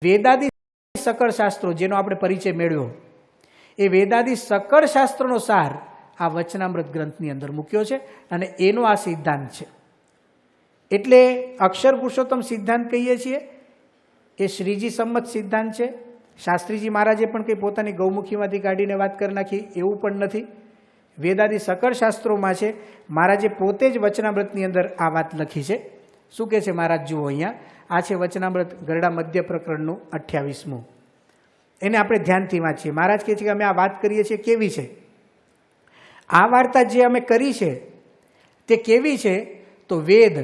વેદાદી સકળ શાસ્ત્રો જેનો આપણે પરિચય મેળવ્યો એ વેદાદી સકળ શાસ્ત્રોનો સાર આ વચનામૃત ગ્રંથની અંદર મૂક્યો છે અને એનો આ સિદ્ધાંત છે. એટલે અક્ષર પુરુષોત્તમ સિદ્ધાંત કહીએ છીએ એ શ્રીજી સંમત સિદ્ધાંત છે. શાસ્ત્રીજી મહારાજે પણ કંઈ પોતાની ગૌમુખીમાંથી કાઢીને વાત કરી નાખી એવું પણ નથી. વેદાદી સકળ શાસ્ત્રોમાં છે. મહારાજે પોતે જ વચનામૃતની અંદર આ વાત લખી છે. શું કહે છે મહારાજ? જુઓ અહીંયા, આ છે વચનામૃત ગરડા મધ્ય પ્રકરણનું 28મું. એને આપણે ધ્યાનથી વાંચીએ. મહારાજ કહે છે કે અમે આ વાત કરીએ છીએ કેવી છે? આ વાર્તા જે અમે કરી છે તે કેવી છે? તો વેદ,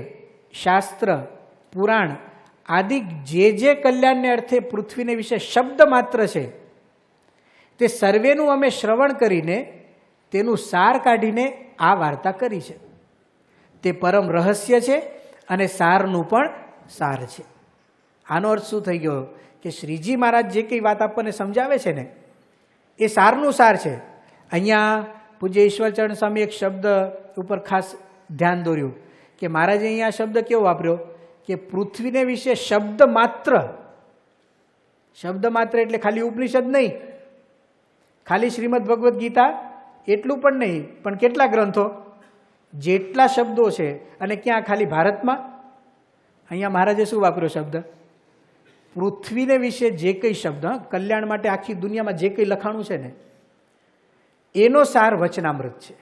શાસ્ત્ર, પુરાણ આદિ જે કલ્યાણને અર્થે પૃથ્વીને વિશે શબ્દ માત્ર છે તે સર્વેનું અમે શ્રવણ કરીને તેનું સાર કાઢીને આ વાર્તા કરી છે. તે પરમ રહસ્ય છે અને સારનું પણ સાર છે. આનો અર્થ શું થઈ ગયો? કે શ્રીજી મહારાજ જે કંઈ વાત આપણને સમજાવે છે ને એ સારનું સાર છે. અહીંયા પૂજ્ય ઈશ્વરચરણ સ્વામી એક શબ્દ ઉપર ખાસ ધ્યાન દોર્યું કે મહારાજે અહીંયા શબ્દ કેવો વાપર્યો? કે પૃથ્વીને વિશે શબ્દ માત્ર. શબ્દ માત્ર એટલે ખાલી ઉપનિષદ નહીં, ખાલી શ્રીમદ ભગવદ્ ગીતા એટલું પણ નહીં, પણ કેટલા ગ્રંથો, જેટલા શબ્દો છે. અને ક્યાં? ખાલી ભારતમાં. અહીંયા મહારાજે શું વાપર્યો શબ્દ? પૃથ્વીને વિશે જે કંઈ શબ્દ, કલ્યાણ માટે આખી દુનિયામાં જે કંઈ લખાણું છે ને એનો સાર વચનામૃત છે.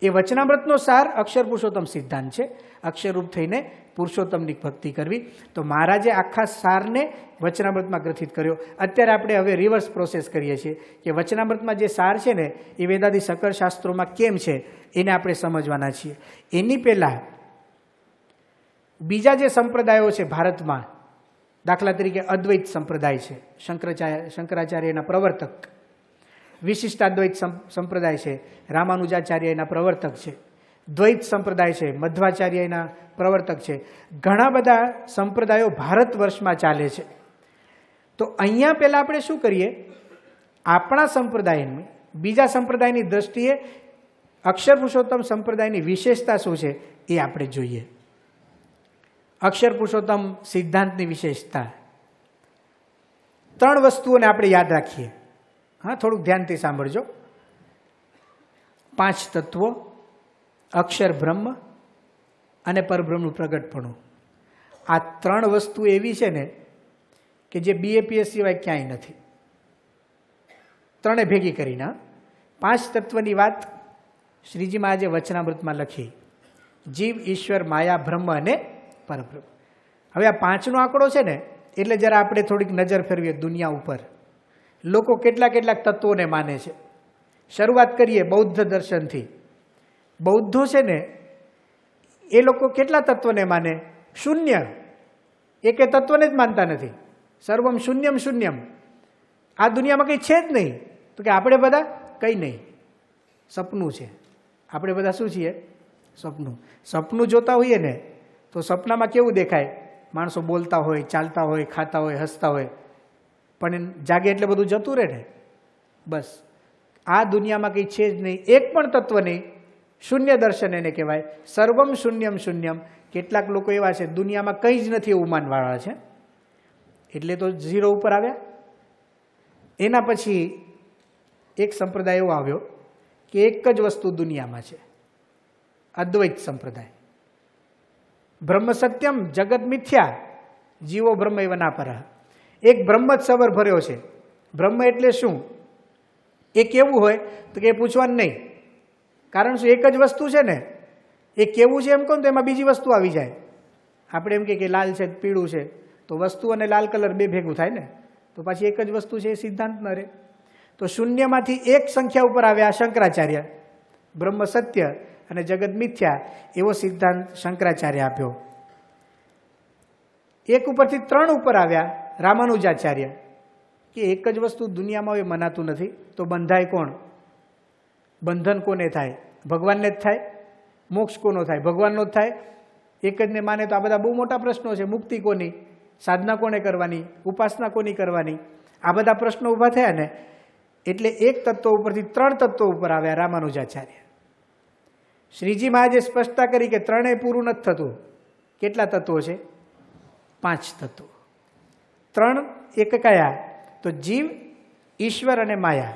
એ વચનામૃતનો સાર અક્ષર પુરુષોત્તમ સિદ્ધાંત છે. અક્ષરરૂપ થઈને પુરુષોત્તમની ભક્તિ કરવી. તો મહારાજે આખા સારને વચનામૃતમાં ગ્રથિત કર્યો. અત્યારે આપણે હવે રિવર્સ પ્રોસેસ કરીએ છીએ કે વચનામૃતમાં જે સાર છે ને એ વેદાદી સકળ શાસ્ત્રોમાં કેમ છે એને આપણે સમજવાના છીએ. એની પહેલાં બીજા જે સંપ્રદાયો છે ભારતમાં, દાખલા તરીકે અદ્વૈત સંપ્રદાય છે, શંકરાચાર્યના પ્રવર્તક. વિશિષ્ટાદ્વૈત સંપ્રદાય છે, રામાનુજાચાર્ય એના પ્રવર્તક છે. દ્વૈત સંપ્રદાય છે, મધ્વાચાર્યના પ્રવર્તક છે. ઘણા બધા સંપ્રદાયો ભારત વર્ષમાં ચાલે છે. તો અહીંયા પહેલાં આપણે શું કરીએ? આપણા સંપ્રદાયની બીજા સંપ્રદાયની દ્રષ્ટિએ અક્ષર પુરુષોત્તમ સંપ્રદાયની વિશેષતા શું છે એ આપણે જોઈએ. અક્ષર પુરુષોત્તમ સિદ્ધાંતની વિશેષતા 3 વસ્તુઓને આપણે યાદ રાખીએ. હા, થોડુંક ધ્યાનથી સાંભળજો. 5 તત્વો, અક્ષર બ્રહ્મ અને પરબ્રહ્મનું પ્રગટપણું. આ 3 વસ્તુ એવી છે ને કે જે BAPS સિવાય ક્યાંય નથી. 3 ભેગી કરીને 5 તત્વની વાત શ્રીજી મહારાજે વચનામૃતમાં લખી. જીવ, ઈશ્વર, માયા, બ્રહ્મ અને પરબ્રહ્મ. હવે આ 5નો આંકડો છે ને એટલે જરા આપણે થોડીક નજર ફેરવીએ દુનિયા ઉપર. લોકો કેટલાક તત્વોને માને છે. શરૂઆત કરીએ બૌદ્ધ દર્શનથી. બૌદ્ધો છે ને એ લોકો કેટલા તત્વને માને? શૂન્ય. એકે તત્વને જ માનતા નથી. સર્વમ શૂન્યમ શૂન્યમ. આ દુનિયામાં કંઈ છે જ નહીં. તો કે આપણે બધા કંઈ નહીં, સપનું છે. આપણે બધા શું છીએ? સપનું. સપનું જોતા હોઈએ ને તો સપનામાં કેવું દેખાય? માણસો બોલતા હોય, ચાલતા હોય, ખાતા હોય, હસતા હોય. પણ જાગે એટલે બધું જતું રહે ને. બસ આ દુનિયામાં કંઈ છે જ નહીં, એક પણ તત્વ નહીં. શૂન્ય દર્શન એને કહેવાય. સર્વમ શૂન્યમ શૂન્યમ. કેટલાક લોકો એવા છે દુનિયામાં કંઈ જ નથી એવું માનવાળા છે, એટલે તો 0 ઉપર આવ્યા. એના પછી એક સંપ્રદાય એવો આવ્યો કે એક જ વસ્તુ દુનિયામાં છે, અદ્વૈત સંપ્રદાય. બ્રહ્મ સત્યમ જગત મિથ્યા, જીવો બ્રહ્મ એવ ના પરઃ. એક બ્રહ્મ જ સબર ભર્યો છે. બ્રહ્મ એટલે શું? એ કેવું હોય તો કે એ પૂછવાનું નહીં. કારણ શું? એક જ વસ્તુ છે ને. એ કેવું છે એમ કહો તો એમાં બીજી વસ્તુ આવી જાય. આપણે એમ કે લાલ છે, પીળું છે, તો વસ્તુ અને લાલ કલર બે ભેગું થાય ને, તો પાછી એક જ વસ્તુ છે એ સિદ્ધાંત ન રહે. તો શૂન્યમાંથી એક સંખ્યા ઉપર આવ્યા શંકરાચાર્ય. બ્રહ્મ સત્ય અને જગત મિથ્યા એવો સિદ્ધાંત શંકરાચાર્ય આપ્યો. એક ઉપરથી 3 ઉપર આવ્યા રામાનુજાચાર્ય કે એક જ વસ્તુ દુનિયામાં એ મનાતું નથી, તો બંધાય કોણ? બંધન કોને થાય? ભગવાનને જ થાય. મોક્ષ કોનો થાય? ભગવાનનો જ થાય. એક જ ને માને તો આ બધા બહુ મોટા પ્રશ્નો છે. મુક્તિ કોની? સાધના કોને કરવાની? ઉપાસના કોની કરવાની? આ બધા પ્રશ્નો ઊભા થયા ને એટલે એક તત્વ ઉપરથી 3 તત્વો ઉપર આવ્યા રામાનુજાચાર્ય. શ્રીજી મહારાજે સ્પષ્ટતા કરી કે 3 પૂરું નથી થતું. કેટલા તત્વો છે? 5 તત્વો. ત્રણ એક કયા? તો જીવ, ઈશ્વર અને માયા.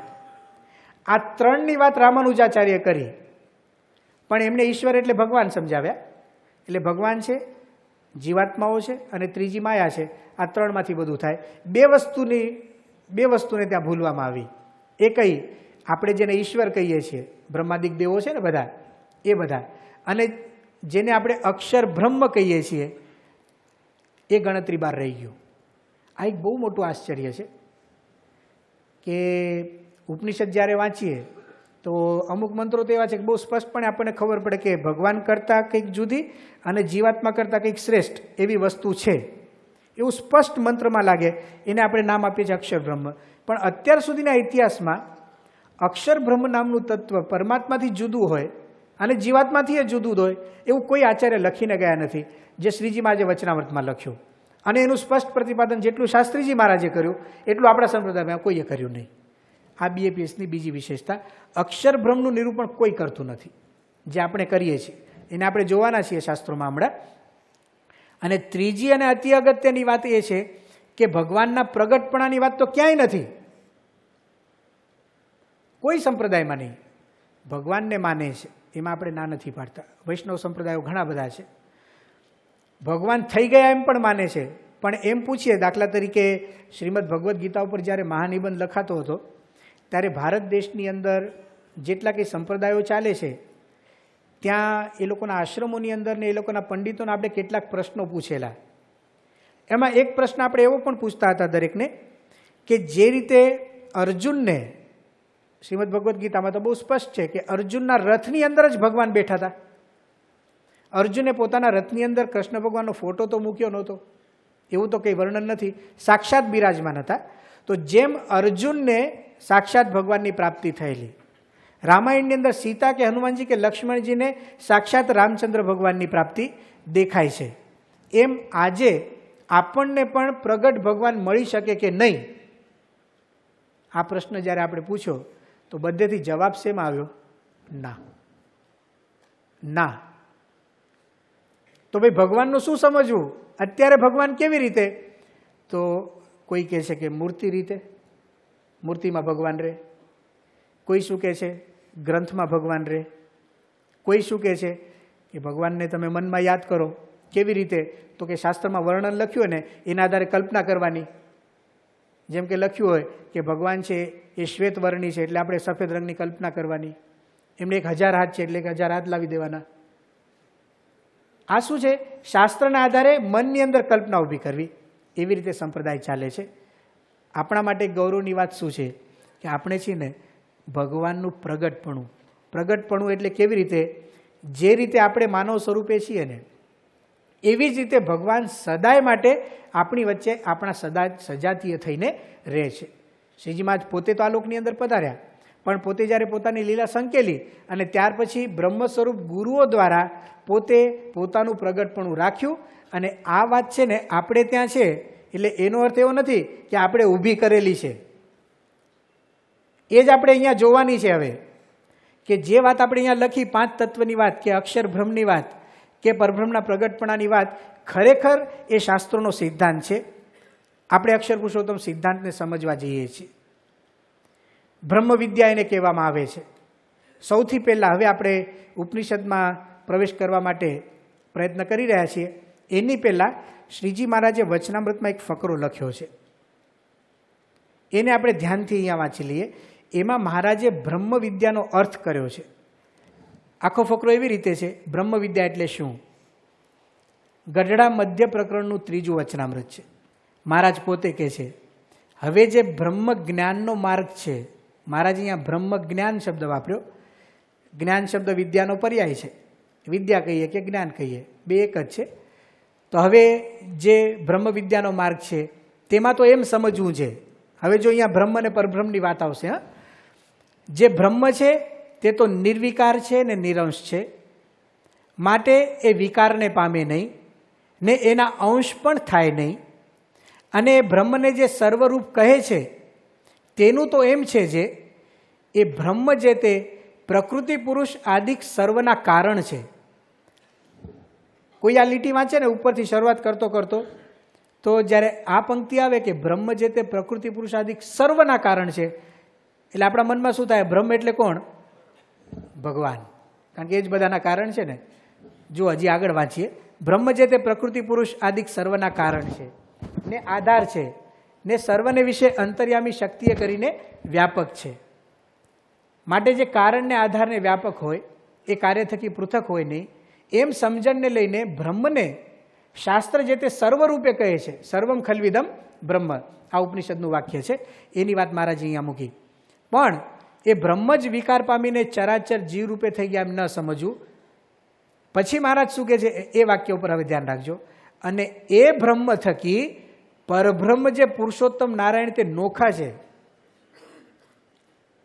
આ ત્રણની વાત રામાનુજાચાર્ય કરી, પણ એમને ઈશ્વર એટલે ભગવાન સમજાવ્યા. એટલે ભગવાન છે, જીવાત્માઓ છે અને ત્રીજી માયા છે. આ ત્રણમાંથી બધું થાય. બે વસ્તુને ત્યાં ભૂલવામાં આવી. એ કઈ? આપણે જેને ઈશ્વર કહીએ છીએ, બ્રહ્માદિક દેવો છે ને બધા, એ બધા, અને જેને આપણે અક્ષર બ્રહ્મ કહીએ છીએ એ ગણતરી બહાર રહી ગયું. આ એક બહુ મોટું આશ્ચર્ય છે કે ઉપનિષદ જ્યારે વાંચીએ તો અમુક મંત્રો તો એવા છે કે બહુ સ્પષ્ટપણે આપણને ખબર પડે કે ભગવાન કરતાં કંઈક જુદી અને જીવાત્મા કરતાં કંઈક શ્રેષ્ઠ એવી વસ્તુ છે, એવું સ્પષ્ટ મંત્રમાં લાગે. એને આપણે નામ આપીએ છીએ અક્ષર બ્રહ્મ. પણ અત્યાર સુધીના ઇતિહાસમાં અક્ષર બ્રહ્મ નામનું તત્વ પરમાત્માથી જુદું હોય અને જીવાત્માથી એ જુદું હોય એવું કોઈ આચાર્ય લખીને ગયા નથી, જે શ્રીજીમાં આજે વચનામૃતમાં લખ્યું. અને એનું સ્પષ્ટ પ્રતિપાદન જેટલું શાસ્ત્રીજી મહારાજે કર્યું એટલું આપણા સંપ્રદાયમાં કોઈએ કર્યું નહીં. આ BAPSની બીજી વિશેષતા, અક્ષર બ્રહ્મનું નિરૂપણ કોઈ કરતું નથી. જે આપણે કરીએ છીએ એને આપણે જોવાના છીએ શાસ્ત્રોમાં હમણાં. અને ત્રીજી અને અતિ અગત્યની વાત એ છે કે ભગવાનના પ્રગટપણાની વાત તો ક્યાંય નથી, કોઈ સંપ્રદાયમાં નહીં. ભગવાનને માને છે એમાં આપણે ના નથી પાડતા. વૈષ્ણવ સંપ્રદાયો ઘણા બધા છે. ભગવાન થઈ ગયા એમ પણ માને છે. પણ એમ પૂછીએ, દાખલા તરીકે શ્રીમદ ભગવદ્ ગીતા ઉપર જ્યારે મહાનિબંધ લખાતો હતો ત્યારે ભારત દેશની અંદર જેટલા કંઈ સંપ્રદાયો ચાલે છે ત્યાં એ લોકોના આશ્રમોની અંદર ને એ લોકોના પંડિતોને આપણે કેટલાક પ્રશ્નો પૂછેલા. એમાં એક પ્રશ્ન આપણે એવો પણ પૂછતા હતા દરેકને કે જે રીતે અર્જુનને, શ્રીમદ ભગવદ્ ગીતામાં તો બહુ સ્પષ્ટ છે કે અર્જુનના રથની અંદર જ ભગવાન બેઠા હતા. અર્જુને પોતાના રથની અંદર કૃષ્ણ ભગવાનનો ફોટો તો મૂક્યો નહોતો, એવું તો કંઈ વર્ણન નથી. સાક્ષાત બિરાજમાન હતા. તો જેમ અર્જુનને સાક્ષાત ભગવાનની પ્રાપ્તિ થયેલી, રામાયણની અંદર સીતા કે હનુમાનજી કે લક્ષ્મણજીને સાક્ષાત રામચંદ્ર ભગવાનની પ્રાપ્તિ દેખાય છે, એમ આજે આપણને પણ પ્રગટ ભગવાન મળી શકે કે નહીં, આ પ્રશ્ન જ્યારે આપણે પૂછ્યો તો બધેથી જવાબ શેમાં આવ્યો? ના. ના. તો ભાઈ ભગવાનનું શું સમજવું? અત્યારે ભગવાન કેવી રીતે? તો કોઈ કહે છે કે મૂર્તિ રીતે, મૂર્તિમાં ભગવાન રહે. કોઈ શું કહે છે ગ્રંથમાં ભગવાન રહે. કોઈ શું કહે છે કે ભગવાનને તમે મનમાં યાદ કરો. કેવી રીતે? તો કે શાસ્ત્રમાં વર્ણન લખ્યું હોય ને એના આધારે કલ્પના કરવાની. જેમ કે લખ્યું હોય કે ભગવાન છે એ શ્વેત વર્ણી છે એટલે આપણે સફેદ રંગની કલ્પના કરવાની. એમને 1000 હાથ છે એટલે 1000 હાથ લાવી દેવાના. આ શું છે? શાસ્ત્રના આધારે મનની અંદર કલ્પના ઊભી કરવી. એવી રીતે સંપ્રદાય ચાલે છે. આપણા માટે ગૌરવની વાત શું છે કે આપણે છીએ ને ભગવાનનું પ્રગટપણું એટલે કેવી રીતે? જે રીતે આપણે માનવ સ્વરૂપે છીએ ને એવી જ રીતે ભગવાન સદાય માટે આપણી વચ્ચે આપણા સજાતીય થઈને રહે છે. શ્રીજી મહારાજ પોતે તો આ લોકની અંદર પધાર્યા, પણ પોતે જ્યારે પોતાની લીલા સંકેલી અને ત્યાર પછી બ્રહ્મ સ્વરૂપ ગુરુઓ દ્વારા પોતે પોતાનું પ્રગટપણું રાખ્યું. અને આ વાત છે ને આપણે ત્યાં છે એટલે એનો અર્થ એવો નથી કે આપણે ઊભી કરેલી છે. એ જ આપણે અહીંયા જોવાની છે હવે, કે જે વાત આપણે અહીંયા લખી 5 તત્વની વાત કે અક્ષર બ્રહ્મની વાત કે પરબ્રહ્મના પ્રગટપણાની વાત, ખરેખર એ શાસ્ત્રોનો સિદ્ધાંત છે. આપણે અક્ષર પુરુષોત્તમ સિદ્ધાંતને સમજવા જઈએ છીએ. બ્રહ્મ વિદ્યા એને કહેવામાં આવે છે. સૌથી પહેલાં હવે આપણે ઉપનિષદમાં પ્રવેશ કરવા માટે પ્રયત્ન કરી રહ્યા છીએ. એની પહેલાં શ્રીજી મહારાજે વચનામૃતમાં એક ફકરો લખ્યો છે, એને આપણે ધ્યાનથી અહીંયા વાંચી લઈએ. એમાં મહારાજે બ્રહ્મ વિદ્યાનો અર્થ કર્યો છે. આખો ફકરો એવી રીતે છે, બ્રહ્મ વિદ્યા એટલે શું? ગઢડા મધ્ય પ્રકરણનું 3જું વચનામૃત છે. મહારાજ પોતે કહે છે હવે જે બ્રહ્મ જ્ઞાનનો માર્ગ છે, મહારાજ અહીંયા બ્રહ્મ જ્ઞાન શબ્દ વાપર્યો. જ્ઞાન શબ્દ વિદ્યાનો પર્યાય છે. વિદ્યા કહીએ કે જ્ઞાન કહીએ, બે એક જ છે. તો હવે જે બ્રહ્મ વિદ્યાનો માર્ગ છે તેમાં તો એમ સમજવું છે, હવે જો અહીંયા બ્રહ્મ અને પરબ્રહ્મની વાત આવશે. જે બ્રહ્મ છે તે તો નિર્વિકાર છે ને નિરંશ છે, માટે એ વિકારને પામે નહીં ને એના અંશ પણ થાય નહીં. અને એ બ્રહ્મને જે સર્વરૂપ કહે છે તેનું તો એમ છે જે એ બ્રહ્મ જે તે પ્રકૃતિ પુરુષ આદિક સર્વના કારણ છે. કોઈ આ લીટી વાંચે ને ઉપરથી શરૂઆત કરતો કરતો તો જ્યારે આ પંક્તિ આવે કે બ્રહ્મ જે તે પ્રકૃતિ પુરુષાદિક સર્વના કારણ છે, એટલે આપણા મનમાં શું થાય? બ્રહ્મ એટલે કોણ? ભગવાન, કારણ કે એ જ બધાના કારણ છે ને. જો હજી આગળ વાંચીએ, બ્રહ્મ જે તે પ્રકૃતિ પુરુષ આદિક સર્વના કારણ છે ને આધાર છે ને સર્વને વિશે અંતર્યામી શક્તિએ કરીને વ્યાપક છે. માટે જે કારણને આધારને વ્યાપક હોય એ કાર્ય થકી પૃથક હોય નહીં, એમ સમજણને લઈને બ્રહ્મને શાસ્ત્ર જે તે સર્વરૂપે કહે છે. સર્વમ ખલ્વિદમ બ્રહ્મ, આ ઉપનિષદનું વાક્ય છે. એની વાત મહારાજ અહીંયા મૂકી. પણ એ બ્રહ્મ જ વિકાર પામીને ચરાચર જીવ રૂપે થઈ ગયા એમ ન સમજવું. પછી મહારાજ શું કહે છે એ વાક્ય ઉપર હવે ધ્યાન રાખજો. અને એ બ્રહ્મ થકી પરબ્રહ્મ જે પુરુષોત્તમ નારાયણ તે નોખા છે.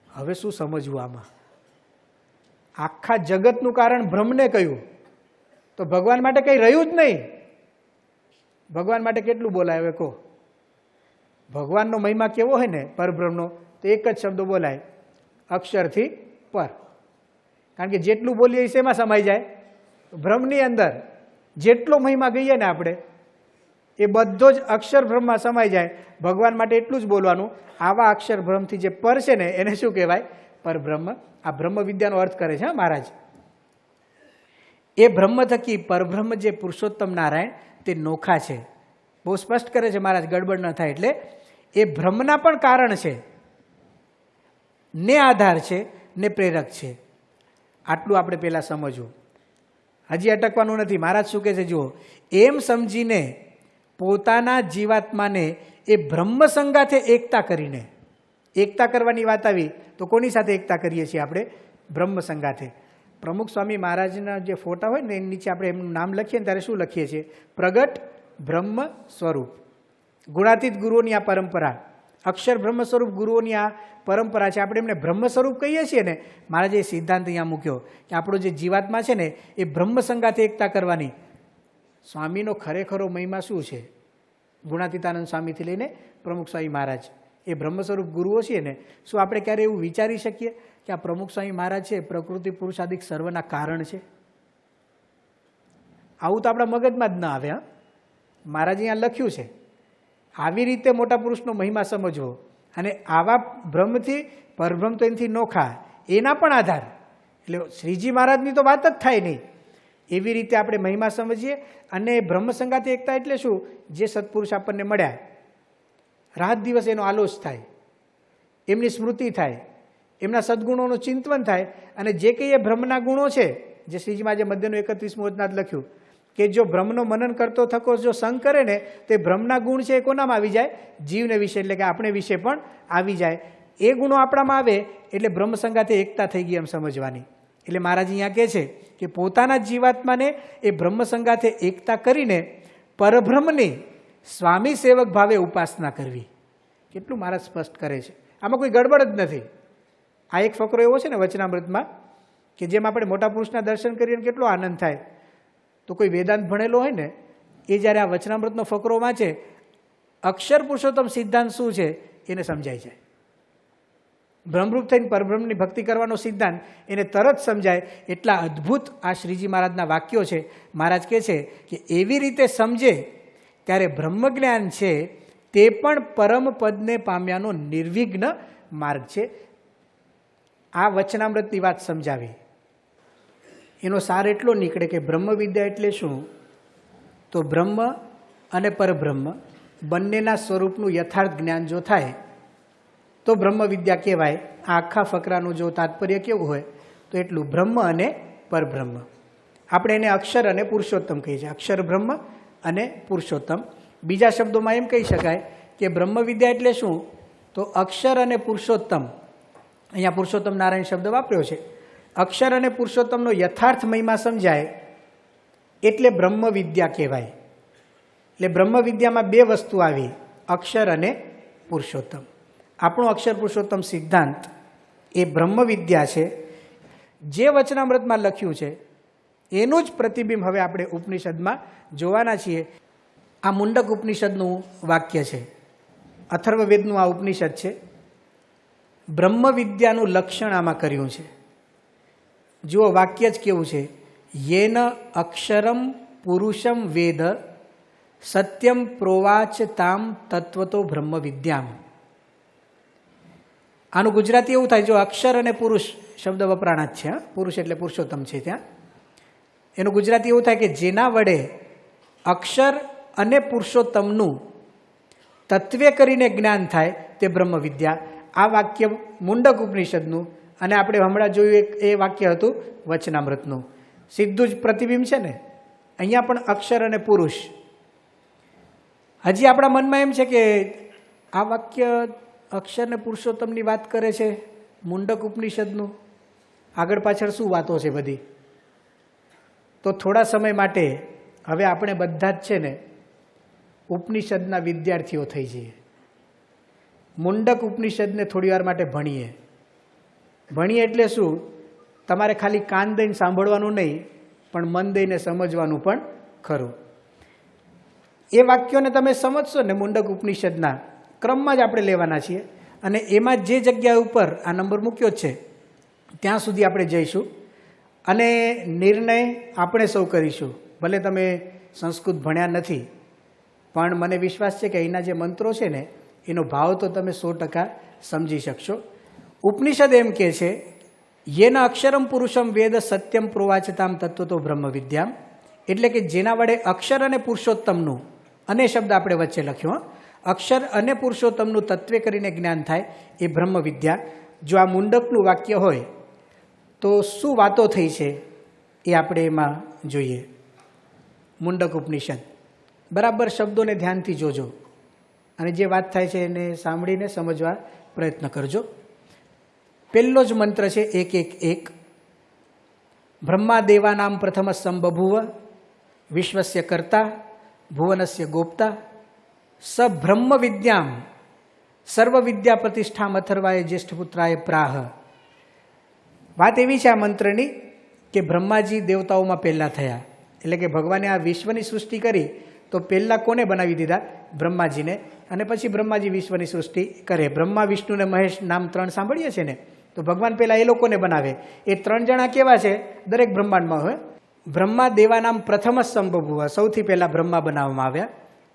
હવે શું સમજવું આમાં? આખા જગતનું કારણ બ્રહ્મને કહ્યું તો ભગવાન માટે કંઈ રહ્યું જ નહીં. ભગવાન માટે કેટલું બોલાય હવે કહો? ભગવાનનો મહિમા કેવો હોય ને પરબ્રહ્મનો, તો એક જ શબ્દો બોલાય, અક્ષરથી પર. કારણ કે જેટલું બોલીએ એ શેમાં સમાઈ જાય? બ્રહ્મની અંદર. જેટલો મહિમા ગઈએ ને આપણે એ બધો જ અક્ષર બ્રહ્મમાં સમાઈ જાય. ભગવાન માટે એટલું જ બોલવાનું. આવા અક્ષર બ્રહ્મથી જે પર છે ને એને શું કહેવાય? પરબ્રહ્મ. આ બ્રહ્મ વિદ્યાનો અર્થ કરે છે મહારાજ. એ બ્રહ્મ થકી પરબ્રહ્મ જે પુરુષોત્તમ નારાયણ તે નોખા છે. બહુ સ્પષ્ટ કરે છે મહારાજ, ગડબડ ન થાય એટલે. એ બ્રહ્મના પણ કારણ છે ને આધાર છે ને પ્રેરક છે. આટલું આપણે પહેલાં સમજવું. હજી અટકવાનું નથી. મહારાજ શું કહે છે જુઓ, એમ સમજીને પોતાના જીવાત્માને એ બ્રહ્મ સંગાથે એકતા કરીને, એકતા કરવાની વાત આવી તો કોની સાથે એકતા કરીએ છીએ આપણે? બ્રહ્મ સંગાથે. પ્રમુખ સ્વામી મહારાજના જે ફોટા હોય ને એની નીચે આપણે એમનું નામ લખીએ ને ત્યારે શું લખીએ છીએ? પ્રગટ બ્રહ્મ સ્વરૂપ. ગુણાતીત ગુરુઓની આ પરંપરા, અક્ષર બ્રહ્મ સ્વરૂપ ગુરુઓની આ પરંપરા છે. આપણે એમને બ્રહ્મ સ્વરૂપ કહીએ છીએ ને. મહારાજે સિદ્ધાંત અહીંયા મૂક્યો કે આપણો જે જીવાત્મા છે ને એ બ્રહ્મ સંગાથે એકતા કરવાની. સ્વામીનો ખરેખરો મહિમા શું છે? ગુણાતીતાનંદ સ્વામીથી લઈને પ્રમુખ સ્વામી મહારાજ એ બ્રહ્મ સ્વરૂપ ગુરુઓ છીએ ને. શું આપણે ક્યારે એવું વિચારી શકીએ કે આ પ્રમુખ સ્વામી મહારાજ છે પ્રકૃતિ પુરુષાદિક સર્વના કારણ છે? આવું તો આપણા મગજમાં જ ન આવે. હા, મહારાજ અહીંયા લખ્યું છે. આવી રીતે મોટા પુરુષનો મહિમા સમજવો અને આવા બ્રહ્મથી પરબ્રહ્મ તો એનાથી નોખા, એના પણ આધાર. એટલે શ્રીજી મહારાજની તો વાત જ થાય નહીં. એવી રીતે આપણે મહિમા સમજીએ. અને બ્રહ્મ સંગાથે એકતા એટલે શું? જે સત્પુરુષ આપણને મળ્યા, રાત દિવસ એનો આલોચ થાય, એમની સ્મૃતિ થાય, એમના સદગુણોનું ચિંતન થાય. અને જે કંઈ એ બ્રહ્મના ગુણો છે, જે શ્રીજીમાં જે મધ્યનું 31મું વચનાથ લખ્યું કે જો બ્રહ્મનો મનન કરતો થકો જો સંગ કરે ને તે બ્રહ્મના ગુણ છે એ કોનામાં આવી જાય? જીવને વિશે, એટલે કે આપણે વિશે પણ આવી જાય. એ ગુણો આપણામાં આવે એટલે બ્રહ્મ સંગાથે એકતા થઈ ગઈ એમ સમજવાની. એટલે મહારાજ અહીંયા કહે છે કે પોતાના જીવાત્માને એ બ્રહ્મ સંગાથે એકતા કરીને પરબ્રહ્મની સ્વામી સેવક ભાવે ઉપાસના કરવી. કેટલું મહારાજ સ્પષ્ટ કરે છે. આમાં કોઈ ગડબડ જ નથી. આ એક ફકરો એવો છે ને વચનામૃતમાં કે જેમ આપણે મોટા પુરુષના દર્શન કરીને કેટલો આનંદ થાય. તો કોઈ વેદાંત ભણેલો હોય ને એ જ્યારે આ વચનામૃતનો ફકરો વાંચે, અક્ષર પુરુષોત્તમ સિદ્ધાંત શું છે એને સમજાય જાય. બ્રહ્મરૂપ થઈને પરબ્રહ્મની ભક્તિ કરવાનો સિદ્ધાંત એને તરત સમજાય. એટલા અદ્ભુત આ શ્રીજી મહારાજના વાક્યો છે. મહારાજ કહે છે કે એવી રીતે સમજે ત્યારે બ્રહ્મજ્ઞાન છે તે પણ પરમ પદને પામ્યાનો નિર્વિઘ્ન માર્ગ છે. આ વચનામૃતની વાત સમજાવી. એનો સાર એટલો નીકળે કે બ્રહ્મ વિદ્યા એટલે શું? તો બ્રહ્મ અને પરબ્રહ્મ બંનેના સ્વરૂપનું યથાર્થ જ્ઞાન જો થાય તો બ્રહ્મ વિદ્યા કહેવાય. આ આખા ફકરાનું જો તાત્પર્ય કેવું હોય તો એટલું, બ્રહ્મ અને પરબ્રહ્મ. આપણે એને અક્ષર અને પુરુષોત્તમ કહીએ છીએ. અક્ષર બ્રહ્મ અને પુરુષોત્તમ. બીજા શબ્દોમાં એમ કહી શકાય કે બ્રહ્મ વિદ્યા એટલે શું? તો અક્ષર અને પુરુષોત્તમ. અહીંયા પુરુષોત્તમ નારાયણ શબ્દ વાપર્યો છે. અક્ષર અને પુરુષોત્તમનો યથાર્થ મહિમા સમજાય એટલે બ્રહ્મ વિદ્યા કહેવાય. એટલે બ્રહ્મ વિદ્યામાં બે વસ્તુ આવી, અક્ષર અને પુરુષોત્તમ. આપણો અક્ષર પુરુષોત્તમ સિદ્ધાંત એ બ્રહ્મ વિદ્યા છે. જે વચનામૃતમાં લખ્યું છે એનું જ પ્રતિબિંબ હવે આપણે ઉપનિષદમાં જોવાના છીએ. આ મુંડક ઉપનિષદનું વાક્ય છે. અથર્વવેદનું આ ઉપનિષદ છે. બ્રહ્મ વિદ્યાનું લક્ષણ આમાં કર્યું છે. જુઓ વાક્ય જ કેવું છે, યેન અક્ષરમ પુરુષમ વેદ સત્યમ પ્રોવાચ તામ તત્વતો બ્રહ્મ વિદ્યામ. આનું ગુજરાતી એવું થાય, જો અક્ષર અને પુરુષ શબ્દ વપરાણા જ છે, પુરુષ એટલે પુરુષોત્તમ છે ત્યાં, એનું ગુજરાતી એવું થાય કે જેના વડે અક્ષર અને પુરુષોત્તમનું તત્વે કરીને જ્ઞાન થાય તે બ્રહ્મ વિદ્યા. આ વાક્ય મુંડક ઉપનિષદનું, અને આપણે હમણાં જોયું એ વાક્ય હતું વચનામૃતનું. સીધું જ પ્રતિબિંબ છે ને. અહીંયા પણ અક્ષર અને પુરુષ. હજી આપણા મનમાં એમ છે કે આ વાક્ય અક્ષર ને પુરુષોત્તમની વાત કરે છે, મુંડક ઉપનિષદનું, આગળ પાછળ શું વાતો છે બધી. તો થોડા સમય માટે હવે આપણે બધા જ છે ને ઉપનિષદના વિદ્યાર્થીઓ થઈ જઈએ. મુંડક ઉપનિષદને થોડી વાર માટે ભણીએ. ભણીએ એટલે શું? તમારે ખાલી કાન દઈને સાંભળવાનું નહીં, પણ મન દઈને સમજવાનું પણ ખરું. એ વાક્યોને તમે સમજશો ને મુંડક ઉપનિષદના ક્રમમાં જ આપણે લેવાના છીએ, અને એમાં જે જગ્યા ઉપર આ નંબર મૂક્યો છે ત્યાં સુધી આપણે જઈશું, અને નિર્ણય આપણે સૌ કરીશું. ભલે તમે સંસ્કૃત ભણ્યા નથી, પણ મને વિશ્વાસ છે કે એના જે મંત્રો છે ને એનો ભાવ તો તમે 100% સમજી શકશો. ઉપનિષદ એમ કહે છે, યેના અક્ષરમ પુરુષમ વેદ સત્યમ પ્રોવાચતામ તત્વતો બ્રહ્મ વિદ્યામ. એટલે કે જેના વડે અક્ષર અને પુરુષોત્તમનું, અને શબ્દ આપણે વચ્ચે લખ્યો, અક્ષર અને પુરુષોત્તમનું તત્વે કરીને જ્ઞાન થાય એ બ્રહ્મ વિદ્યા. જો આ મુંડકનું વાક્ય હોય તો શું વાતો થઈ છે એ આપણે એમાં જોઈએ. મુંડક ઉપનિષદ બરાબર શબ્દોને ધ્યાનથી જોજો, અને જે વાત થાય છે એને સાંભળીને સમજવા પ્રયત્ન કરજો. પહેલો જ મંત્ર છે 111. બ્રહ્મા દેવાનામ પ્રથમ સંબભૂવ વિશ્વસ્ય કર્તા ભુવનસ્ય ગોપ્તા સ બ્રહ્મ વિદ્યામ સર્વ વિદ્યા પ્રતિષ્ઠામ અથર્વાય જ્યેષ્ઠપુત્રાય પ્રાહ. વાત એવી છે આ મંત્રની કે બ્રહ્માજી દેવતાઓમાં પહેલાં થયા. એટલે કે ભગવાને આ વિશ્વની સૃષ્ટિ કરી તો પહેલાં કોને બનાવી દીધા? બ્રહ્માજીને. અને પછી બ્રહ્માજી વિશ્વની સૃષ્ટિ કરે. બ્રહ્મા વિષ્ણુ ને મહેશ નામ 3 સાંભળીએ છીએ ને, તો ભગવાન પહેલાં એ લોકોને બનાવે. એ 3 જણા કેવા છે? દરેક બ્રહ્માંડમાં હોય. બ્રહ્મા દેવાનામ પ્રથમ સંભભુવ, સૌથી પહેલાં બ્રહ્મા બનાવવામાં આવ્યા.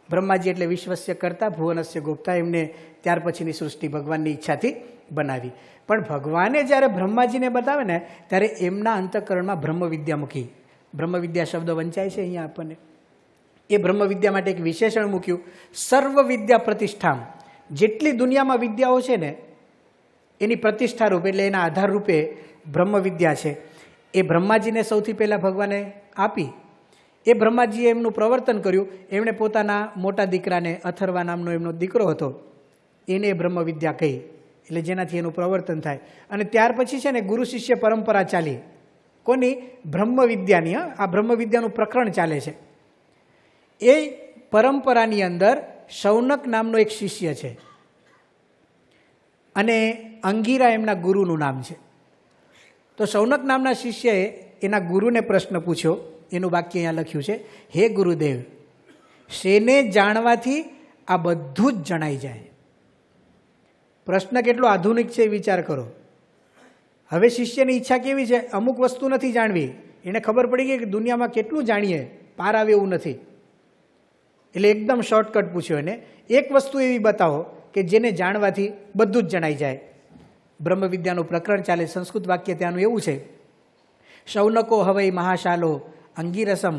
બ્રહ્માજી એટલે વિશ્વસ્ય કરતા ભુવનસ્ય ગોપ્તા, એમને ત્યાર પછીની સૃષ્ટિ ભગવાનની ઈચ્છાથી બનાવી. પણ ભગવાને જ્યારે બ્રહ્માજીને બતાવે ને ત્યારે એમના અંતઃકરણમાં બ્રહ્મ વિદ્યા મૂકી. બ્રહ્મ વિદ્યા શબ્દ વંચાય છે અહીંયા આપણને. એ બ્રહ્મ વિદ્યા માટે એક વિશેષણ મૂક્યું, સર્વ વિદ્યા પ્રતિષ્ઠામ. જેટલી દુનિયામાં વિદ્યાઓ છે ને એની પ્રતિષ્ઠા રૂપે, એટલે એના આધાર રૂપે બ્રહ્મ વિદ્યા છે. એ બ્રહ્માજીને સૌથી પહેલાં ભગવાને આપી. એ બ્રહ્માજીએ એમનું પ્રવર્તન કર્યું. એમણે પોતાના મોટા દીકરાને, અથર્વા નામનો એમનો દીકરો હતો, એને એ બ્રહ્મ વિદ્યા કહી, એટલે જેનાથી એનું પ્રવર્તન થાય. અને ત્યાર પછી છે ને ગુરુ શિષ્ય પરંપરા ચાલી. કોની? બ્રહ્મ વિદ્યાની. આ બ્રહ્મ વિદ્યાનું પ્રકરણ ચાલે છે. એ પરંપરાની અંદર શૌનક નામનો એક શિષ્ય છે, અને અંગીરા એમના ગુરુનું નામ છે. તો શૌનક નામના શિષ્યએ એના ગુરુને પ્રશ્ન પૂછ્યો. એનું વાક્ય અહીંયા લખ્યું છે, હે ગુરુદેવ, શેને જાણવાથી આ બધું જ જણાઈ જાય? પ્રશ્ન કેટલો આધુનિક છે વિચાર કરો. હવે શિષ્યની ઈચ્છા કેવી છે? અમુક વસ્તુ નથી જાણવી. એને ખબર પડી ગઈ કે દુનિયામાં કેટલું જાણીએ, પાર આવે એવું નથી. એટલે એકદમ શોર્ટકટ પૂછ્યો એને, એક વસ્તુ એવી બતાવો કે જેને જાણવાથી બધું જ જણાઈ જાય. બ્રહ્મ વિદ્યાનું પ્રકરણ ચાલે. સંસ્કૃત વાક્ય ત્યાંનું એવું છે, શૌનકો હવૈ મહાશાલો અંગીરસમ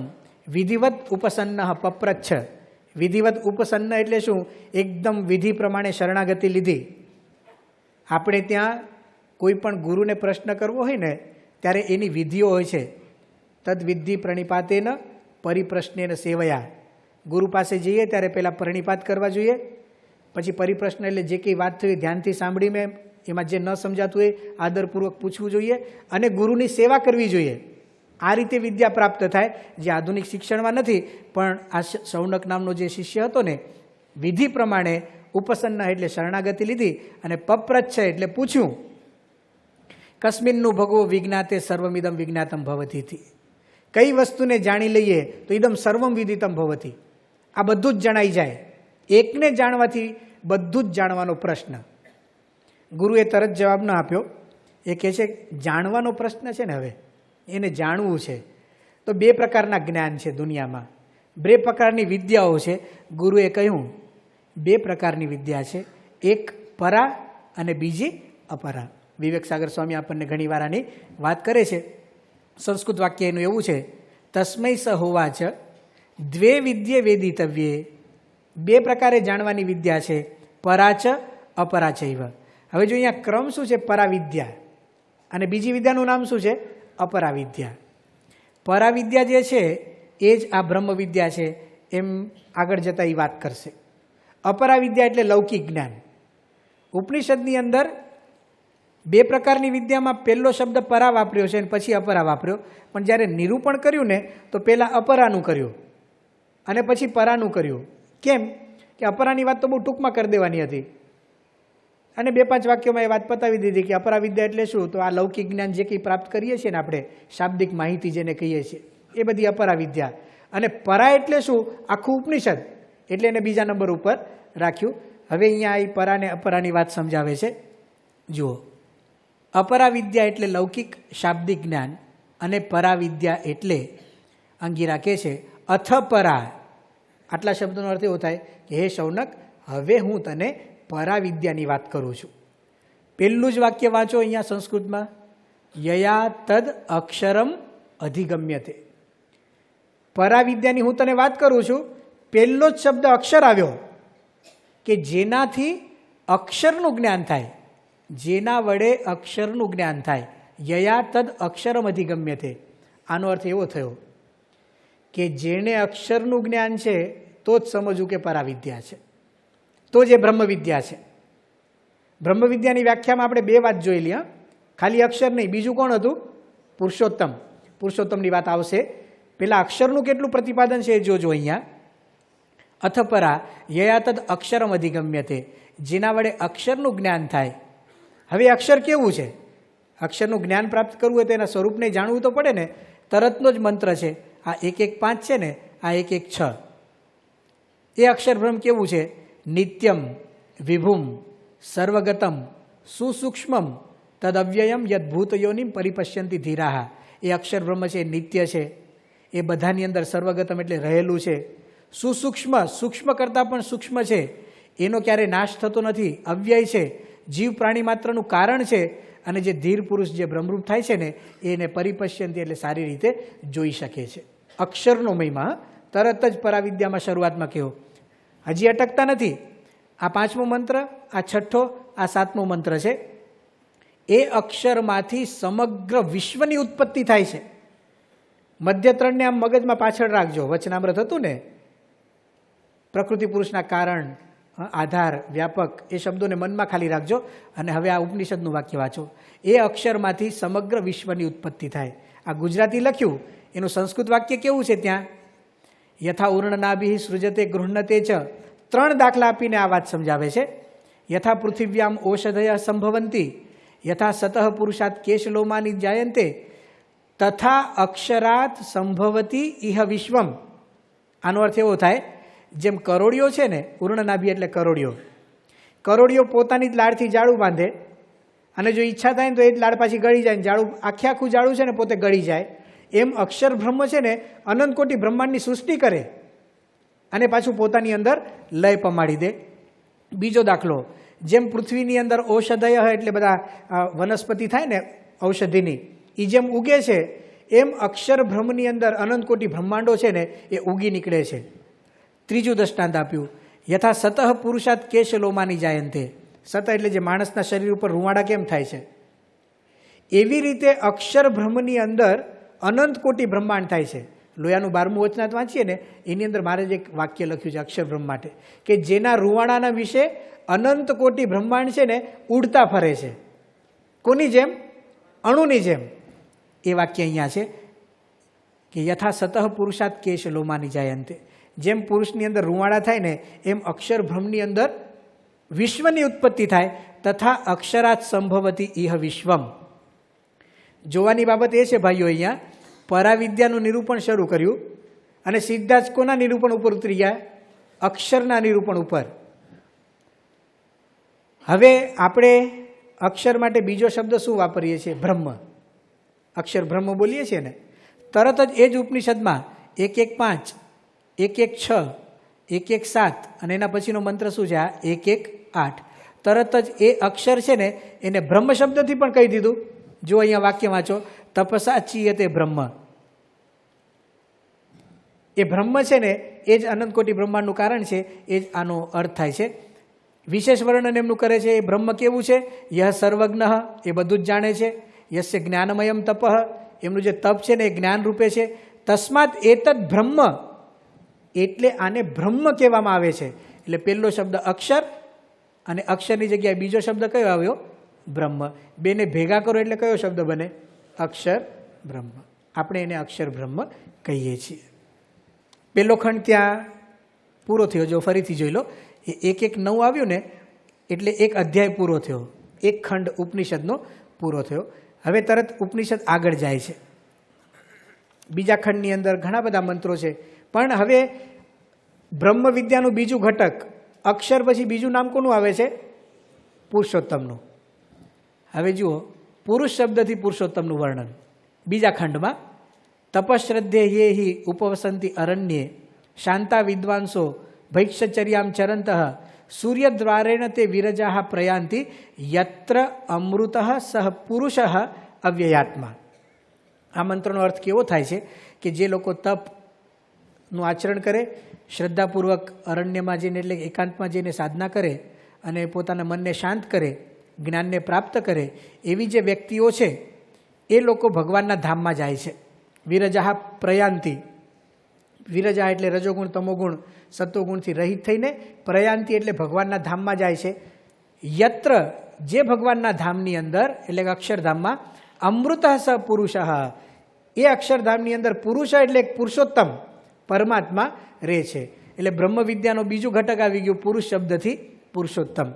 વિધિવત ઉપસન્ન પપ્રચ્છ. વિધિવત ઉપસન્ન એટલે શું? એકદમ વિધિ પ્રમાણે શરણાગતિ લીધી. આપણે ત્યાં કોઈ પણ ગુરુને પ્રશ્ન કરવો હોય ને ત્યારે એની વિધિઓ હોય છે. તદ વિધિ પ્રણિપાતેન પરિપ્રશ્નેન સેવયા. ગુરુ પાસે જઈએ ત્યારે પહેલાં પ્રણિપાત કરવા જોઈએ, પછી પરિપ્રશ્ન એટલે જે કંઈ વાત થઈ ધ્યાનથી સાંભળીને એમાં જે ન સમજાતું હોય આદરપૂર્વક પૂછવું જોઈએ, અને ગુરુની સેવા કરવી જોઈએ. આ રીતે વિદ્યા પ્રાપ્ત થાય, જે આધુનિક શિક્ષણમાં નથી. પણ આ શૌનક નામનો જે શિષ્ય હતો ને, વિધિ પ્રમાણે ઉપસન્ન એટલે શરણાગતિ લીધી, અને પપ્રચ્છ એટલે પૂછ્યું. કસ્મિન્નું ભગવો વિજ્ઞાતે સર્વમિદમ વિજ્ઞાતમ ભવતી. કઈ વસ્તુને જાણી લઈએ તો ઇદમ સર્વમ વિદિતમ ભવતી, આ બધું જ જણાઈ જાય. એકને જાણવાથી બધું જ જાણવાનો પ્રશ્ન. ગુરુએ તરત જવાબ ન આપ્યો. એ કહે છે જાણવાનો પ્રશ્ન છે ને, હવે એને જાણવું છે. તો 2 પ્રકારના જ્ઞાન છે દુનિયામાં. બે પ્રકારની વિદ્યાઓ છે. ગુરુએ કહ્યું 2 પ્રકારની વિદ્યા છે, એક પરા અને બીજી અપરા. વિવેક સાગર સ્વામી આપણને ઘણીવાર આની વાત કરે છે. સંસ્કૃત વાક્ય એનું એવું છે, તસ્મૈ સ હોવાચ 2 વિદ્યે વેદિતવ્યે. 2 પ્રકારે જાણવાની વિદ્યા છે, પરાચ અપરાચૈવ. હવે જો અહીંયા ક્રમ શું છે? પરાવિદ્યા, અને બીજી વિદ્યાનું નામ શું છે? અપરાવિદ્યા. પરાવિદ્યા જે છે એ જ આ બ્રહ્મ વિદ્યા છે એમ આગળ જતાં એ વાત કરશે. અપરાવિદ્યા એટલે લૌકિક જ્ઞાન. ઉપનિષદની અંદર 2 પ્રકારની વિદ્યામાં પહેલો શબ્દ પરા વાપર્યો છે અને પછી અપરા વાપર્યો, પણ જ્યારે નિરૂપણ કર્યું ને તો પહેલાં અપરાનું કર્યું અને પછી પરાનું કર્યું. કેમ કે અપરાની વાત તો બહુ ટૂંકમાં કરી દેવાની હતી અને 2-5 વાક્યોમાં એ વાત પતાવી દીધી કે અપરાવિદ્યા એટલે શું? તો આ લૌકિક જ્ઞાન જે કંઈ પ્રાપ્ત કરીએ છીએ ને આપણે, શાબ્દિક માહિતી જેને કહીએ છીએ, એ બધી અપરાવિદ્યા. અને પરા એટલે શું? આખું ઉપનિષદ, એટલે એને બીજા નંબર ઉપર રાખ્યું. હવે અહીંયા એ પરાને અપરાની વાત સમજાવે છે. જુઓ, અપરાવિદ્યા એટલે લૌકિક શાબ્દિક જ્ઞાન અને પરાવિદ્યા એટલે અંગીરા કહે છે અથ પરા. આટલા શબ્દોનો અર્થ એવો થાય કે હે શૌનક, હવે હું તને પરાવિદ્યાની વાત કરું છું. પહેલું જ વાક્ય વાંચો અહીંયા સંસ્કૃતમાં, યયા તદ અક્ષરમ અધિગમ્યતે. પરાવિદ્યાની હું તને વાત કરું છું. પહેલો જ શબ્દ અક્ષર આવ્યો કે જેનાથી અક્ષરનું જ્ઞાન થાય, જેના વડે અક્ષરનું જ્ઞાન થાય. યયા તદ અક્ષરમ અધિગમ્યતે. આનો અર્થ એવો થયો કે જેણે અક્ષરનું જ્ઞાન છે તો જ સમજવું કે પરાવિદ્યા છે, તો જે બ્રહ્મવિદ્યા છે. બ્રહ્મવિદ્યાની વ્યાખ્યામાં આપણે 2 વાત જોઈ લી. ખાલી અક્ષર નહીં, બીજું કોણ હતું? પુરુષોત્તમ. પુરુષોત્તમની વાત આવશે. પેલા અક્ષરનું કેટલું પ્રતિપાદન છે એ જોજો અહીંયા. અથ પરા યયા તદ અક્ષરમ અધિગમ્યતે, જેના વડે અક્ષરનું જ્ઞાન થાય. હવે અક્ષર કેવું છે? અક્ષરનું જ્ઞાન પ્રાપ્ત કરવું હોય તો એના સ્વરૂપને જાણવું તો પડે ને. તરતનો જ મંત્ર છે આ 115 છે ને, આ 116. એ અક્ષરબ્રહ્મ કેવું છે? નિત્યમ વિભુમ સર્વગતમ સુસૂક્ષ્મમ તદવ્યયમ યદભૂતયોનિમ પરિપશ્યંતિ ધીરાહ. એ અક્ષરબ્રહ્મ છે, નિત્ય છે, એ બધાની અંદર સર્વગતમ એટલે રહેલું છે. સુસૂક્ષ્મ, સૂક્ષ્મ કરતાં પણ સૂક્ષ્મ છે, એનો ક્યારેય નાશ થતો નથી, અવ્યય છે, જીવ પ્રાણી માત્રનું કારણ છે. અને જે ધીર પુરુષ જે બ્રહ્મરૂપ થાય છે ને, એને પરિપશ્યંતિ એટલે સારી રીતે જોઈ શકે છે. અક્ષરનો મહિમા તરત જ પરાવિદ્યામાં શરૂઆતમાં કહ્યો. હજી અટકતા નથી. આ 5મો મંત્ર, આ 6ઠ્ઠો, આ 7મો મંત્ર છે. એ અક્ષરમાંથી સમગ્ર વિશ્વની ઉત્પત્તિ થાય છે. મધ્ય 3ને આમ મગજમાં પાછળ રાખજો. વચનામૃત હતું ને, પ્રકૃતિ પુરુષના કારણ, આધાર, વ્યાપક, એ શબ્દોને મનમાં ખાલી રાખજો. અને હવે આ ઉપનિષદનું વાક્ય વાંચો. એ અક્ષરમાંથી સમગ્ર વિશ્વની ઉત્પત્તિ થાય. આ ગુજરાતી લખ્યું, એનું સંસ્કૃત વાક્ય કેવું છે? ત્યાં યથા ઉર્ણનાભિ સૃજતે ગૃહ્ણતે ચ. 3 દાખલા આપીને આ વાત સમજાવે છે. યથા પૃથિવ્યામ ઔષધય સંભવંતી, યથા સતઃ પુરુષાત કેશલોમાની જાયંતે, તથા અક્ષરાત સંભવતી ઇહ વિશ્વમ. આનો અર્થ એવો થાય, જેમ કરોડિયો છે ને, ઉર્ણનાભિ એટલે કરોડિયો. કરોડિયો પોતાની જ લાડથી જાળું બાંધે અને જો ઈચ્છા થાય ને તો એ જ લાડ પાછી ગળી જાય ને જાળું આખું જાળું છે ને પોતે ગળી જાય. એમ અક્ષર બ્રહ્મ છે ને, અનંત કોટી બ્રહ્માંડની સૃષ્ટિ કરે અને પાછું પોતાની અંદર લય પમાડી દે. બીજો દાખલો, જેમ પૃથ્વીની અંદર ઔષધય એટલે બધા વનસ્પતિ થાય ને ઔષધિની, એ જેમ ઉગે છે એમ અક્ષર બ્રહ્મની અંદર અનંત કોટી બ્રહ્માંડો છે ને એ ઉગી નીકળે છે. ત્રીજું દ્રષ્ટાંત આપ્યું, યથા સતઃ પુરુષાત કેશલોમાની જાયંતે. સતઃ એટલે જે માણસના શરીર ઉપર રૂવાડા કેમ થાય છે, એવી રીતે અક્ષર બ્રહ્મની અંદર અનંત કોટી બ્રહ્માંડ થાય છે. લોયાનું 12મું વચનાત વાંચીએ ને, એની અંદર મારે જ એક વાક્ય લખ્યું છે અક્ષર બ્રહ્મ માટે, કે જેના રૂવાડાના વિશે અનંત કોટી બ્રહ્માંડ છે ને ઉડતા ફરે છે. કોની જેમ? અણુની જેમ. એ વાક્ય અહીંયા છે કે યથા સતઃ પુરુષાત કેશલોમાની જાયંતે. જેમ પુરુષની અંદર રૂવાડા થાય ને એમ અક્ષર બ્રહ્મની અંદર વિશ્વની ઉત્પત્તિ થાય. તથા અક્ષરાત સંભવતી ઇહ વિશ્વમ. જોવાની બાબત એ છે ભાઈઓ, અહીંયા પરાવિદ્યાનું નિરૂપણ શરૂ કર્યું અને સીધા જ કોના નિરૂપણ ઉપર ઉતરી ગયા? અક્ષરના નિરૂપણ ઉપર. હવે આપણે અક્ષર માટે બીજો શબ્દ શું વાપરીએ છીએ? બ્રહ્મ. અક્ષર બ્રહ્મ બોલીએ છીએ ને, તરત જ એ જ ઉપનિષદમાં 115 1-1-6, 1-1-7 અને એના પછીનો મંત્ર શું છે? આ 1-1-8. તરત જ એ અક્ષર છે ને એને બ્રહ્મ શબ્દથી પણ કહી દીધું. જો અહીંયા વાક્ય વાંચો, તપસા ચીયતે બ્રહ્મ. એ બ્રહ્મ છે ને એ જ અનંતકોટી બ્રહ્માંડનું કારણ છે, એ જ આનો અર્થ થાય છે. વિશેષ વર્ણન એમનું કરે છે. એ બ્રહ્મ કેવું છે? યહ સર્વજ્ઞ, એ બધું જ જાણે છે. યસ્ય જ્ઞાનમયમ તપઃ, એમનું જે તપ છે ને એ જ્ઞાન રૂપે છે. તસ્માત એતદ બ્રહ્મ, એટલે આને બ્રહ્મ કહેવામાં આવે છે. એટલે પહેલો શબ્દ અક્ષર અને અક્ષરની જગ્યાએ બીજો શબ્દ કયો આવ્યો? બ્રહ્મ. બેને ભેગા કરો એટલે કયો શબ્દ બને? અક્ષર બ્રહ્મ. આપણે એને અક્ષર બ્રહ્મ કહીએ છીએ. પહેલો ખંડ ત્યાં પૂરો થયો. જો ફરીથી જોઈ લો, એ 1-1-9 આવ્યું ને એટલે એક અધ્યાય પૂરો થયો, એક ખંડ ઉપનિષદનો પૂરો થયો. હવે તરત ઉપનિષદ આગળ જાય છે. બીજા ખંડની અંદર ઘણા બધા મંત્રો છે, પણ હવે બ્રહ્મ વિદ્યાનું બીજું ઘટક અક્ષર પછી બીજું નામ કોનું આવે છે? પુરુષોત્તમનું. હવે જુઓ, પુરુષ શબ્દથી પુરુષોત્તમનું વર્ણન બીજા ખંડમાં. તપશ્રદ્ધે હિ ઉપવસંતિ અરણ્યે શાંતા વિદ્વાંસો ભૈક્ષચર્યામ ચરંતઃ સૂર્યદ્વારેણ તે વિરજાહ પ્રયાંતિ યત્ર અમૃતઃ સહ પુરુષ અવ્યયાત્મા. આ મંત્રનો અર્થ કેવો થાય છે કે જે લોકો તપનું આચરણ કરે, શ્રદ્ધાપૂર્વક અરણ્યમાં જઈને એટલે એકાંતમાં જઈને સાધના કરે અને પોતાના મનને શાંત કરે, જ્ઞાનને પ્રાપ્ત કરે, એવી જે વ્યક્તિઓ છે એ લોકો ભગવાનના ધામમાં જાય છે. વિરજાહ પ્રયાંતિ, વિરજા એટલે રજોગુણ તમોગુણ સત્વગુણથી રહિત થઈને, પ્રયાંતિ એટલે ભગવાનના ધામમાં જાય છે. યત્ર, જે ભગવાનના ધામની અંદર એટલે કે અક્ષરધામમાં, અમૃત સ પુરુષ, એ અક્ષરધામની અંદર પુરુષ એટલે પુરુષોત્તમ પરમાત્મા રહે છે. એટલે બ્રહ્મ વિદ્યાનો બીજું ઘટક આવી ગયું પુરુષ શબ્દથી પુરુષોત્તમ.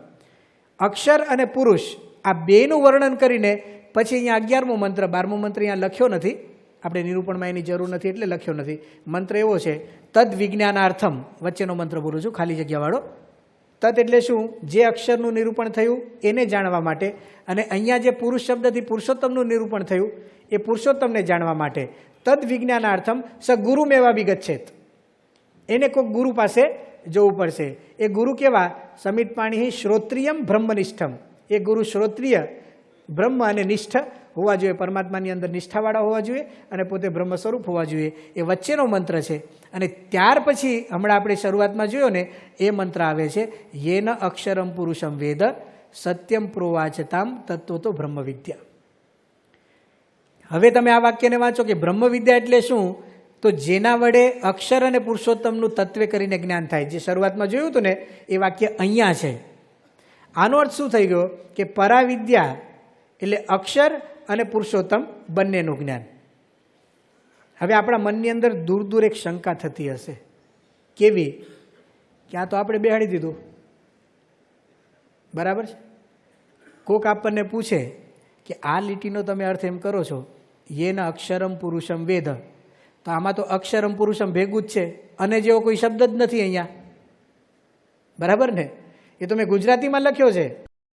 અક્ષર અને પુરુષ આ બેનું વર્ણન કરીને પછી અહીંયા 11મો મંત્ર, 12મો મંત્ર અહીંયા લખ્યો નથી, આપણે નિરૂપણમાં એની જરૂર નથી એટલે લખ્યો નથી. મંત્ર એવો છે, તદ વિજ્ઞાનાર્થમ, વચ્ચેનો મંત્ર બોલું છું, ખાલી જગ્યાવાળો. તદ એટલે શું? જે અક્ષરનું નિરૂપણ થયું એને જાણવા માટે, અને અહીંયા જે પુરુષ શબ્દથી પુરુષોત્તમનું નિરૂપણ થયું એ પુરુષોત્તમને જાણવા માટે. તદ વિજ્ઞાનાર્થમ સ ગુરુમેવા વિગચ્છેત, એને કોઈક ગુરુ પાસે જવું પડશે. એ ગુરુ કેવા? સમિત પાણી શ્રોત્રિયમ બ્રહ્મનિષ્ઠમ, એ ગુરુ શ્રોત્રિય બ્રહ્મ અને નિષ્ઠ હોવા જોઈએ, પરમાત્માની અંદર નિષ્ઠાવાળા હોવા જોઈએ અને પોતે બ્રહ્મ સ્વરૂપ હોવા જોઈએ. એ વચ્ચેનો મંત્ર છે. અને ત્યાર પછી હમણાં આપણે શરૂઆતમાં જોયો ને એ મંત્ર આવે છે, યેન અક્ષરમ પુરુષમ વેદ સત્યમ પ્રોવાચતામ તત્વ તો બ્રહ્મ વિદ્યા. હવે તમે આ વાક્યને વાંચો કે બ્રહ્મ વિદ્યા એટલે શું? તો જેના વડે અક્ષર અને પુરુષોત્તમનું તત્વે કરીને જ્ઞાન થાય. જે શરૂઆતમાં જોયું હતું ને એ વાક્ય અહીંયા છે. આનો અર્થ શું થઈ ગયો કે પરાવિદ્યા એટલે અક્ષર અને પુરુષોત્તમ બંનેનું જ્ઞાન. હવે આપણા મનની અંદર દૂર દૂર એક શંકા થતી હશે. કેવી? કે આ તો આપણે બેહાડી દીધું, બરાબર છે. કોક આપણને પૂછે કે આ લીટીનો તમે અર્થ એમ કરો છો, યેન અક્ષરમ પુરુષમ વેદ, તો આમાં તો અક્ષરમ પુરુષમ ભેગું જ છે, અને જેવો કોઈ શબ્દ જ નથી અહીંયા, બરાબર ને? એ તો મેં ગુજરાતીમાં લખ્યો છે.